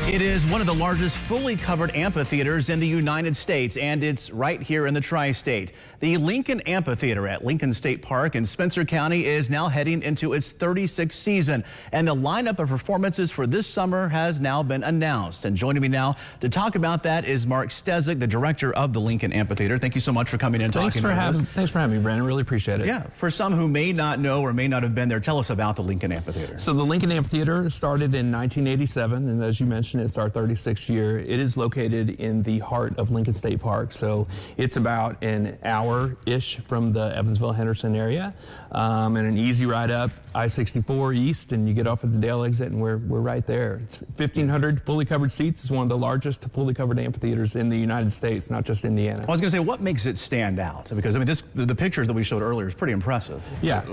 It is one of the largest fully covered amphitheaters in the United States, and it's right here in the tri-state. The Lincoln Amphitheatre at Lincoln State Park in Spencer County is now heading into its 36th season, and the lineup of performances for this summer has now been announced. And joining me now to talk about that is Mark Stezik, the director of the Lincoln Amphitheatre. Thank you so much for coming in and talking about us. Thanks for having me, Brandon. Really appreciate it. Yeah, for some who may not know or may not have been there, tell us about the Lincoln Amphitheatre. So the Lincoln Amphitheatre started in 1987, and as you mentioned, it's our 36th year. It is located in the heart of Lincoln State Park, so it's about an hour-ish from the Evansville-Henderson area, and an easy ride up I-64 east, and you get off at the Dale exit, and we're right there. It's 1,500 fully covered seats. It's one of the largest fully covered amphitheaters in the United States, not just Indiana. I was going to say, what makes it stand out? Because I mean, the pictures that we showed earlier is pretty impressive. Yeah,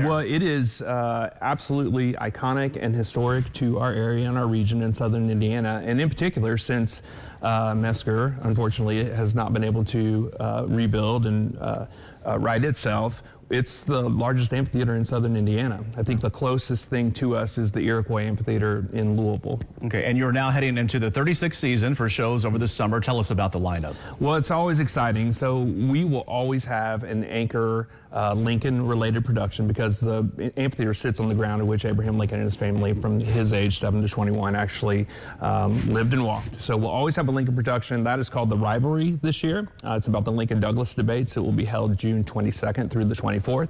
well, it is absolutely iconic and historic to our area and our region in southern Indiana, and in particular, since Mesker, unfortunately, has not been able to rebuild and right itself. It's the largest amphitheater in southern Indiana. I think the closest thing to us is the Iroquois Amphitheater in Louisville. Okay, and you're now heading into the 36th season for shows over the summer. Tell us about the lineup. Well, it's always exciting. So we will always have an anchor Lincoln-related production because the amphitheater sits on the ground in which Abraham Lincoln and his family from his age 7 to 21 actually lived and walked. So we'll always have a Lincoln production. That is called The Rivalry this year. It's about the Lincoln-Douglas debates. It will be held June 22nd through the 24th.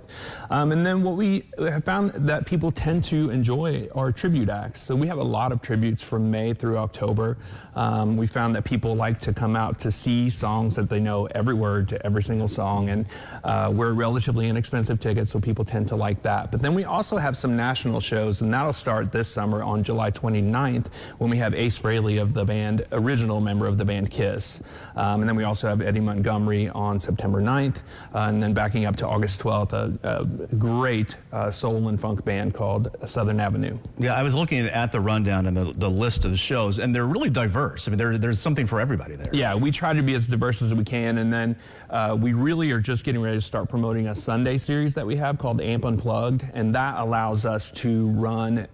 And then what we have found that people tend to enjoy are tribute acts. So we have a lot of tributes from May through October. We found that people like to come out to see songs that they know every word to every single song, and we're relatively inexpensive tickets, so people tend to like that. But then we also have some national shows, and that'll start this summer on July 29th when we have Ace Frehley of the band, original member of the band Kiss. And then we also have Eddie Montgomery on September 9th, and then backing up to August 12th, a great soul and funk band called Southern Avenue. Yeah, I was looking at the rundown and the list of shows, and they're really diverse. I mean, there's something for everybody there. Yeah, we try to be as diverse as we can, and then we really are just getting ready to start promoting a Sunday series that we have called Amp Unplugged, and that allows us to run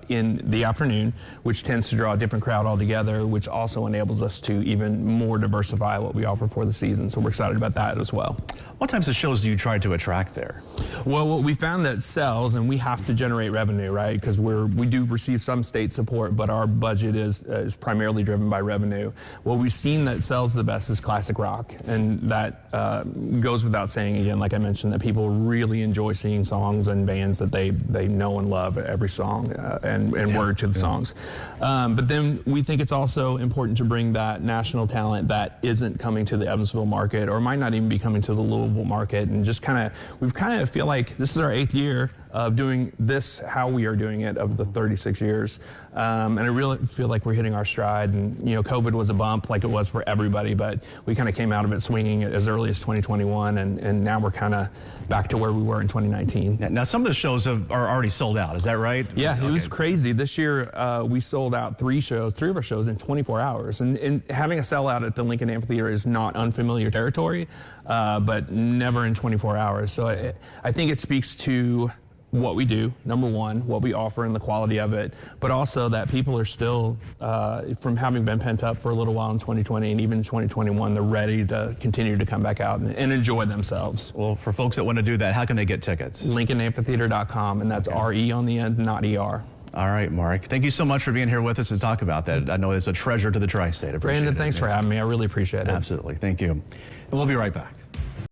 in the afternoon, which tends to draw a different crowd altogether, which also enables us to even more diversify what we offer for the season. So we're excited about that as well. What types of shows do you try to attract there? Well, what we found that sells, and we have to generate revenue, right? Because we do receive some state support, but our budget is primarily driven by revenue. What we've seen that sells the best is classic rock, and that goes without saying again, like I mentioned, that people really enjoy seeing songs and bands that they know and love every song and word to the songs. But then we think it's also important to bring that national talent that isn't coming to the Evansville market or might not even be coming to the Louisville market, and just we've feel like this is our 8th year of doing this how we are doing it of the 36 years. And I really feel like we're hitting our stride, and you know, COVID was a bump like it was for everybody, but we kind of came out of it swinging as early as 2021, and now we're kind of back to where we were in 2019. Now some of the shows are already sold out, is that right? Yeah, it was crazy. This year we sold out 3 of our shows in 24 hours, and having a sellout at the Lincoln Amphitheatre is not unfamiliar territory, but never in 24 hours. So I think it speaks to what we do, number one, what we offer and the quality of it, but also that people are still, from having been pent up for a little while in 2020 and even 2021, they're ready to continue to come back out and enjoy themselves. Well, for folks that want to do that, how can they get tickets? LincolnAmphitheatre.com, and that's R-E on the end, not E-R. All right, Mark. Thank you so much for being here with us to talk about that. I know it's a treasure to the tri-state. Brandon, thanks for having me. I really appreciate it. Absolutely. Thank you. And we'll be right back.